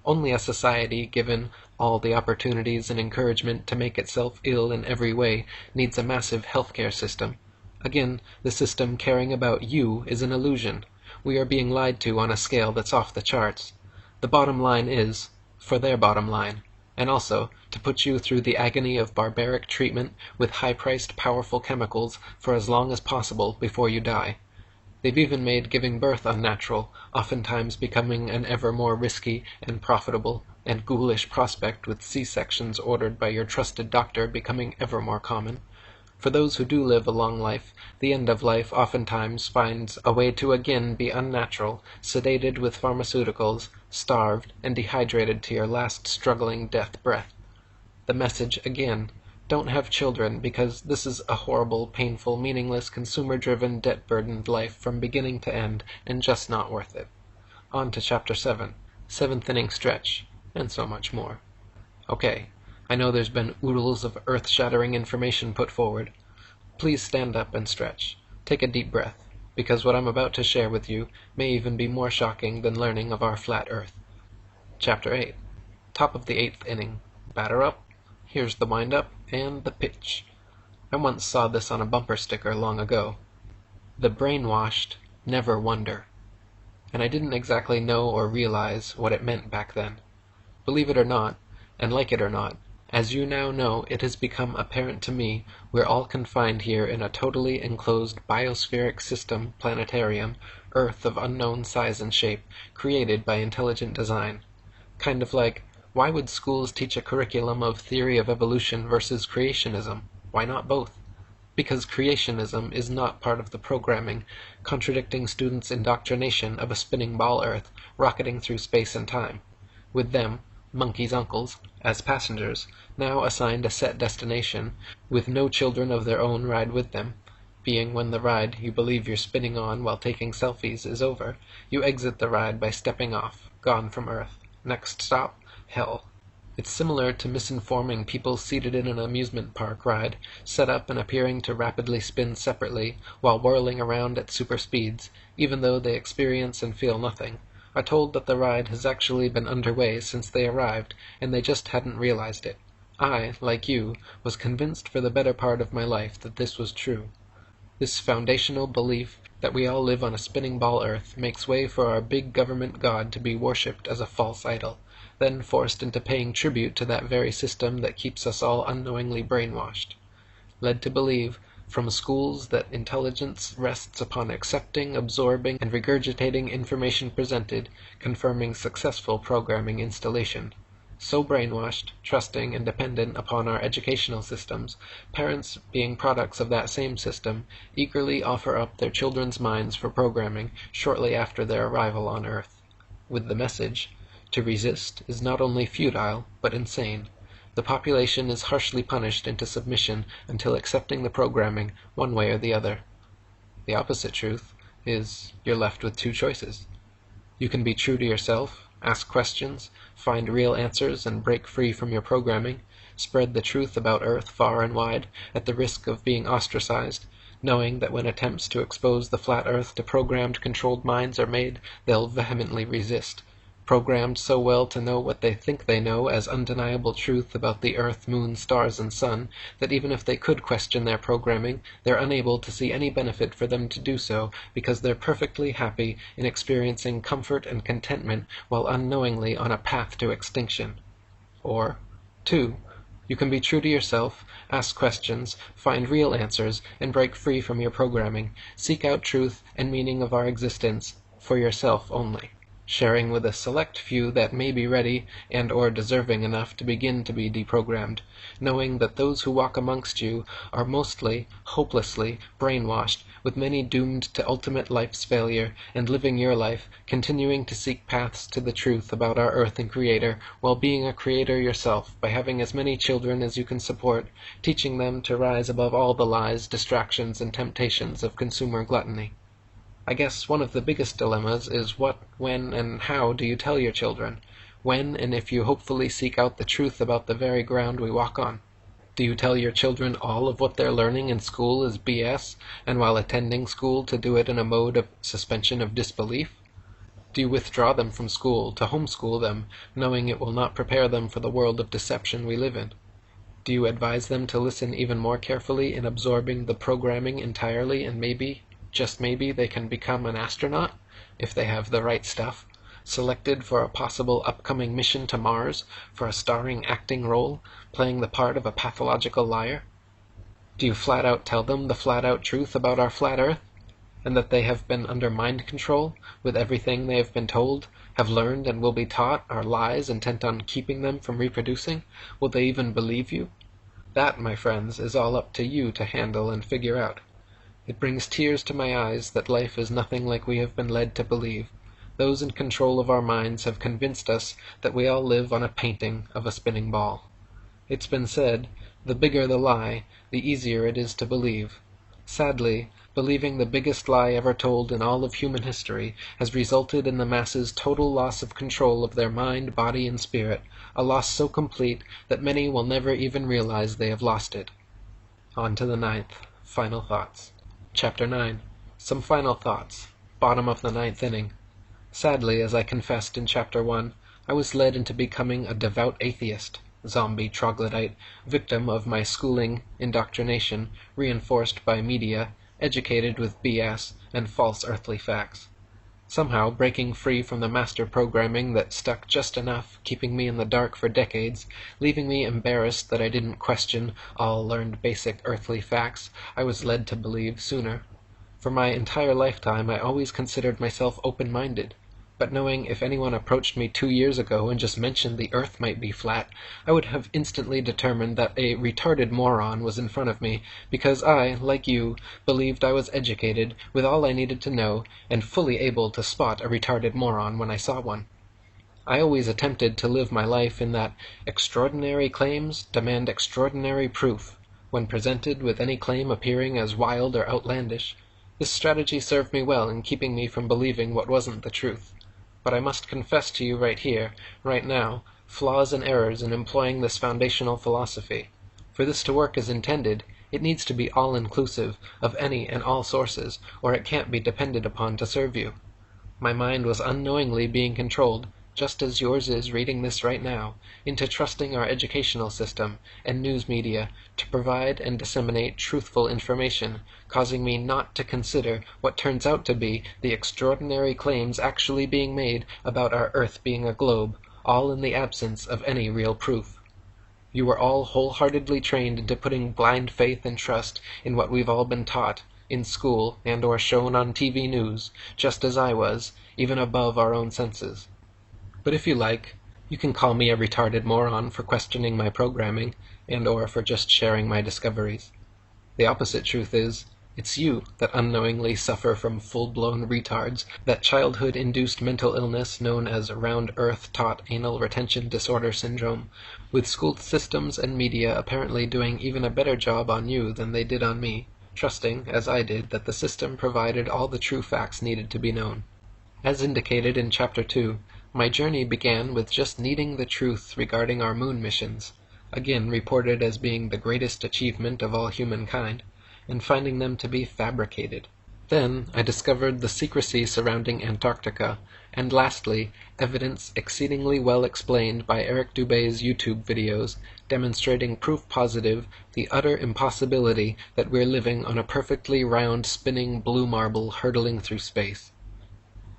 Only a society given all the opportunities and encouragement to make itself ill in every way needs a massive healthcare system. Again, the system caring about you is an illusion. We are being lied to on a scale that's off the charts. The bottom line is, for their bottom line, and also to put you through the agony of barbaric treatment with high-priced powerful chemicals for as long as possible before you die. They've even made giving birth unnatural, oftentimes becoming an ever more risky and profitable and ghoulish prospect, with C-sections ordered by your trusted doctor becoming ever more common. For those who do live a long life, the end of life oftentimes finds a way to again be unnatural, sedated with pharmaceuticals, starved, and dehydrated to your last struggling death breath. The message, again, don't have children because this is a horrible, painful, meaningless, consumer-driven, debt-burdened life from beginning to end, and just not worth it. On to Chapter 7, Seventh Inning Stretch, and so much more. Okay. I know there's been oodles of earth-shattering information put forward. Please stand up and stretch. Take a deep breath, because what I'm about to share with you may even be more shocking than learning of our flat earth. Chapter 8. Top of the 8th inning. Batter up. Here's the wind-up and the pitch. I once saw this on a bumper sticker long ago. The brainwashed never wonder. And I didn't exactly know or realize what it meant back then. Believe it or not, and like it or not, as you now know, it has become apparent to me we're all confined here in a totally enclosed biospheric system planetarium, Earth of unknown size and shape, created by intelligent design. Kind of like, why would schools teach a curriculum of theory of evolution versus creationism? Why not both? Because creationism is not part of the programming, contradicting students' indoctrination of a spinning ball Earth rocketing through space and time. With them, monkeys' uncles, as passengers, now assigned a set destination, with no children of their own ride with them, being when the ride you believe you're spinning on while taking selfies is over, you exit the ride by stepping off, gone from Earth. Next stop, hell. It's similar to misinforming people seated in an amusement park ride, set up and appearing to rapidly spin separately while whirling around at super speeds, even though they experience and feel nothing, are told that the ride has actually been underway since they arrived, and they just hadn't realized it. I, like you, was convinced for the better part of my life that this was true. This foundational belief that we all live on a spinning ball Earth makes way for our big government god to be worshipped as a false idol, then forced into paying tribute to that very system that keeps us all unknowingly brainwashed. Led to believe, from schools, that intelligence rests upon accepting, absorbing, and regurgitating information presented, confirming successful programming installation. So brainwashed, trusting, and dependent upon our educational systems, parents, being products of that same system, eagerly offer up their children's minds for programming shortly after their arrival on Earth. With the message, to resist is not only futile, but insane. The population is harshly punished into submission until accepting the programming one way or the other. The opposite truth is you're left with two choices. You can be true to yourself, ask questions, find real answers, and break free from your programming, spread the truth about Earth far and wide, at the risk of being ostracized, knowing that when attempts to expose the flat Earth to programmed, controlled minds are made, they'll vehemently resist, programmed so well to know what they think they know as undeniable truth about the Earth, Moon, stars, and Sun, that even if they could question their programming, they're unable to see any benefit for them to do so, because they're perfectly happy in experiencing comfort and contentment while unknowingly on a path to extinction. Or, 2. You can be true to yourself, ask questions, find real answers, and break free from your programming. Seek out truth and meaning of our existence for yourself only, sharing with a select few that may be ready and or deserving enough to begin to be deprogrammed, knowing that those who walk amongst you are mostly hopelessly brainwashed, with many doomed to ultimate life's failure, and living your life, continuing to seek paths to the truth about our Earth and Creator, while being a creator yourself by having as many children as you can support, teaching them to rise above all the lies, distractions, and temptations of consumer gluttony. I guess one of the biggest dilemmas is what, when, and how do you tell your children? When and if you hopefully seek out the truth about the very ground we walk on? Do you tell your children all of what they're learning in school is BS, and while attending school to do it in a mode of suspension of disbelief? Do you withdraw them from school to homeschool them, knowing it will not prepare them for the world of deception we live in? Do you advise them to listen even more carefully in absorbing the programming entirely, and maybe, just maybe, they can become an astronaut, if they have the right stuff, selected for a possible upcoming mission to Mars, for a starring acting role, playing the part of a pathological liar? Do you flat out tell them the flat out truth about our flat Earth, and that they have been under mind control, with everything they have been told, have learned, and will be taught are lies intent on keeping them from reproducing? Will they even believe you? That, my friends, is all up to you to handle and figure out. It brings tears to my eyes that life is nothing like we have been led to believe. Those in control of our minds have convinced us that we all live on a painting of a spinning ball. It's been said, the bigger the lie, the easier it is to believe. Sadly, believing the biggest lie ever told in all of human history has resulted in the masses' total loss of control of their mind, body, and spirit, a loss so complete that many will never even realize they have lost it. On to the 9th. Final thoughts. Chapter 9. Some final thoughts. Bottom of the 9th inning. Sadly, as I confessed in Chapter 1, I was led into becoming a devout atheist, zombie troglodyte, victim of my schooling, indoctrination, reinforced by media, educated with BS and false earthly facts. Somehow breaking free from the master programming that stuck just enough, keeping me in the dark for decades, leaving me embarrassed that I didn't question all learned basic earthly facts I was led to believe sooner. For my entire lifetime I always considered myself open-minded, but knowing if anyone approached me 2 years ago and just mentioned the Earth might be flat, I would have instantly determined that a retarded moron was in front of me, because I, like you, believed I was educated, with all I needed to know, and fully able to spot a retarded moron when I saw one. I always attempted to live my life in that extraordinary claims demand extraordinary proof, when presented with any claim appearing as wild or outlandish. This strategy served me well in keeping me from believing what wasn't the truth. But I must confess to you right here, right now, flaws and errors in employing this foundational philosophy. For this to work as intended, it needs to be all-inclusive of any and all sources, or it can't be depended upon to serve you. My mind was unknowingly being controlled, just as yours is reading this right now, into trusting our educational system and news media to provide and disseminate truthful information, causing me not to consider what turns out to be the extraordinary claims actually being made about our Earth being a globe, all in the absence of any real proof. You were all wholeheartedly trained into putting blind faith and trust in what we've all been taught, in school and or shown on TV news, just as I was, even above our own senses. But if you like, you can call me a retarded moron for questioning my programming, and or for just sharing my discoveries. The opposite truth is, it's you that unknowingly suffer from full-blown retards, that childhood-induced mental illness known as round-earth-taught anal retention disorder syndrome, with school systems and media apparently doing even a better job on you than they did on me, trusting, as I did, that the system provided all the true facts needed to be known. As indicated in Chapter 2, my journey began with just needing the truth regarding our moon missions. again reported as being the greatest achievement of all humankind, and finding them to be fabricated. Then I discovered the secrecy surrounding Antarctica, and lastly, evidence exceedingly well explained by Eric Dubay's YouTube videos, demonstrating proof positive the utter impossibility that we're living on a perfectly round spinning blue marble hurtling through space.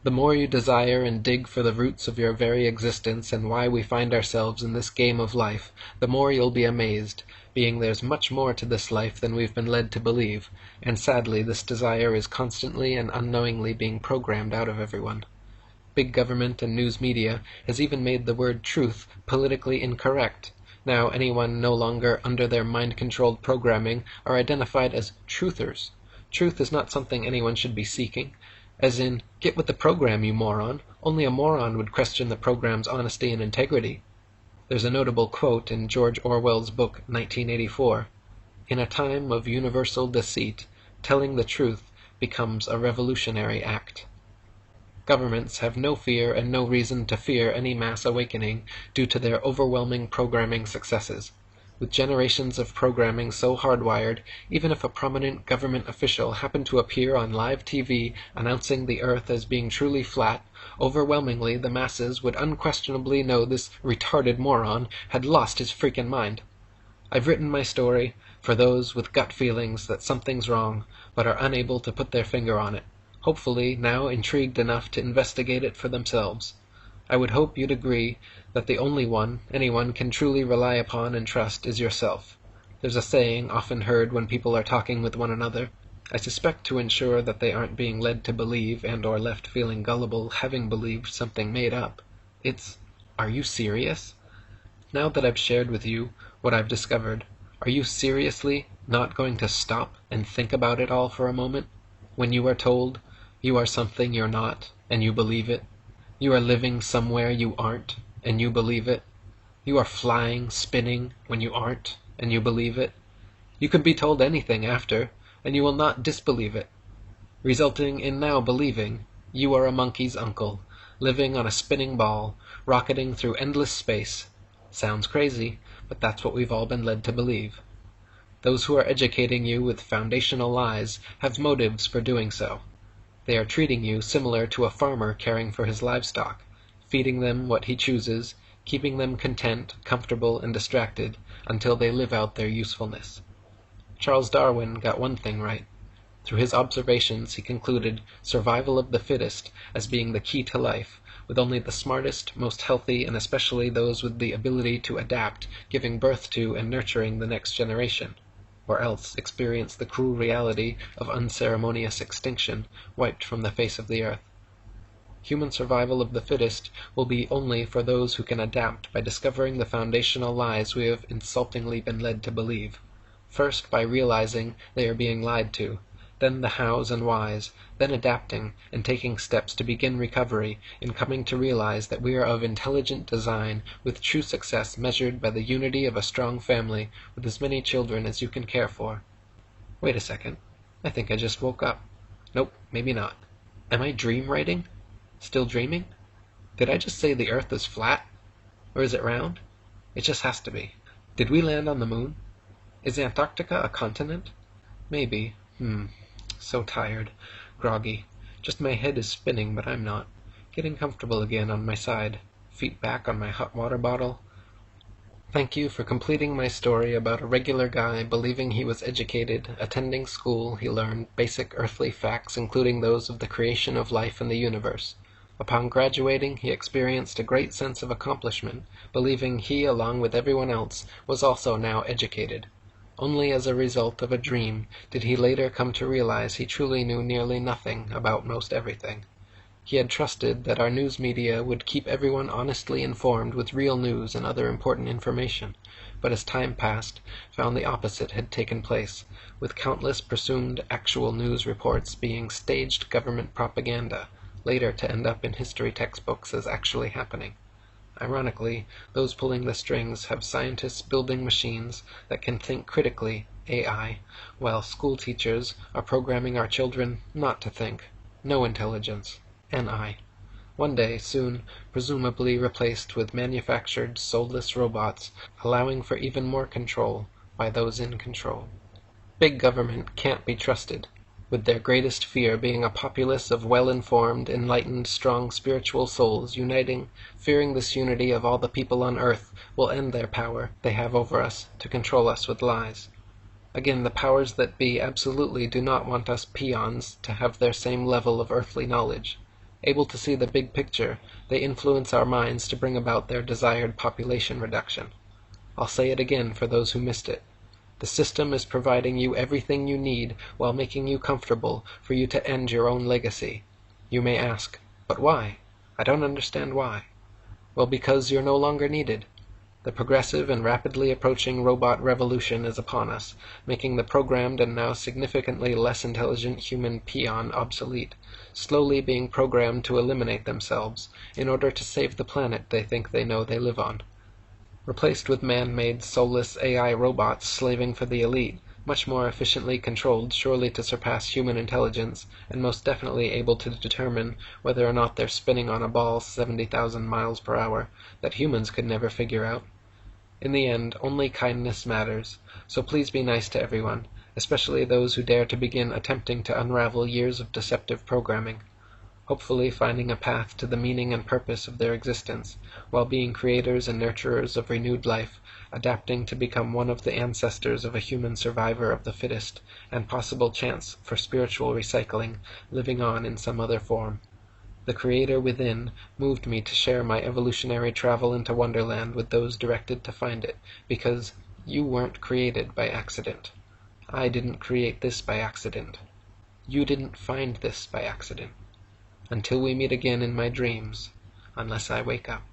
The more you desire and dig for the roots of your very existence and why we find ourselves in this game of life, the more you'll be amazed, being there's much more to this life than we've been led to believe, and sadly this desire is constantly and unknowingly being programmed out of everyone. Big government and news media has even made the word truth politically incorrect. Now anyone no longer under their mind-controlled programming are identified as truthers. Truth is not something anyone should be seeking. As in, get with the program, you moron. Only a moron would question the program's honesty and integrity. There's a notable quote in George Orwell's book 1984. In a time of universal deceit, telling the truth becomes a revolutionary act. Governments have no fear and no reason to fear any mass awakening due to their overwhelming programming successes. With generations of programming so hardwired, even if a prominent government official happened to appear on live TV announcing the Earth as being truly flat, overwhelmingly the masses would unquestionably know this retarded moron had lost his freaking mind. I've written my story for those with gut feelings that something's wrong, but are unable to put their finger on it, hopefully now intrigued enough to investigate it for themselves. I would hope you'd agree that the only one anyone can truly rely upon and trust is yourself. There's a saying often heard when people are talking with one another, I suspect to ensure that they aren't being led to believe and or left feeling gullible having believed something made up. It's, are you serious? Now that I've shared with you what I've discovered, are you seriously not going to stop and think about it all for a moment? When you are told you are something you're not, and you believe it. You are living somewhere you aren't, and you believe it. You are flying, spinning, when you aren't, and you believe it. You could be told anything after, and you will not disbelieve it, resulting in now believing you are a monkey's uncle, living on a spinning ball, rocketing through endless space. Sounds crazy, but that's what we've all been led to believe. Those who are educating you with foundational lies have motives for doing so. They are treating you similar to a farmer caring for his livestock, feeding them what he chooses, keeping them content, comfortable, and distracted until they live out their usefulness. Charles Darwin got one thing right. Through his observations he concluded survival of the fittest as being the key to life, with only the smartest, most healthy, and especially those with the ability to adapt, giving birth to and nurturing the next generation, or else experience the cruel reality of unceremonious extinction, wiped from the face of the earth. Human survival of the fittest will be only for those who can adapt by discovering the foundational lies we have insultingly been led to believe. First by realizing they are being lied to, then the hows and whys, then adapting and taking steps to begin recovery, in coming to realize that we are of intelligent design, with true success measured by the unity of a strong family with as many children as you can care for. Wait a second. I think I just woke up. Nope, maybe not. Am I dream writing? Still dreaming? Did I just say the Earth is flat? Or is it round? It just has to be. Did we land on the moon? Is Antarctica a continent? Maybe. So tired. Groggy. Just my head is spinning, but I'm not. Getting comfortable again on my side. Feet back on my hot water bottle. Thank you for completing my story about a regular guy believing he was educated, attending school. He learned basic earthly facts, including those of the creation of life in the universe. Upon graduating, he experienced a great sense of accomplishment, believing he, along with everyone else, was also now educated. Only as a result of a dream did he later come to realize he truly knew nearly nothing about most everything. He had trusted that our news media would keep everyone honestly informed with real news and other important information, but as time passed, found the opposite had taken place, with countless presumed actual news reports being staged government propaganda, later to end up in history textbooks as actually happening. Ironically, those pulling the strings have scientists building machines that can think critically, AI, while school teachers are programming our children not to think, no intelligence, NI. One day, soon, presumably replaced with manufactured, soulless robots, allowing for even more control by those in control. Big government can't be trusted, with their greatest fear being a populace of well-informed, enlightened, strong spiritual souls uniting, fearing this unity of all the people on earth will end their power they have over us to control us with lies. Again, the powers that be absolutely do not want us peons to have their same level of earthly knowledge. Able to see the big picture, they influence our minds to bring about their desired population reduction. I'll say it again for those who missed it. The system is providing you everything you need while making you comfortable for you to end your own legacy. You may ask, but why? I don't understand why. Well, because you're no longer needed. The progressive and rapidly approaching robot revolution is upon us, making the programmed and now significantly less intelligent human peon obsolete, slowly being programmed to eliminate themselves in order to save the planet they think they know they live on. Replaced with man-made soulless AI robots slaving for the elite, much more efficiently controlled surely to surpass human intelligence, and most definitely able to determine whether or not they're spinning on a ball 70,000 miles per hour, that humans could never figure out. In the end, only kindness matters, so please be nice to everyone, especially those who dare to begin attempting to unravel years of deceptive programming, hopefully finding a path to the meaning and purpose of their existence, while being creators and nurturers of renewed life, adapting to become one of the ancestors of a human survivor of the fittest, and possible chance for spiritual recycling, living on in some other form. The Creator within moved me to share my evolutionary travel into Wonderland with those directed to find it, because you weren't created by accident. I didn't create this by accident. You didn't find this by accident. Until we meet again in my dreams, unless I wake up.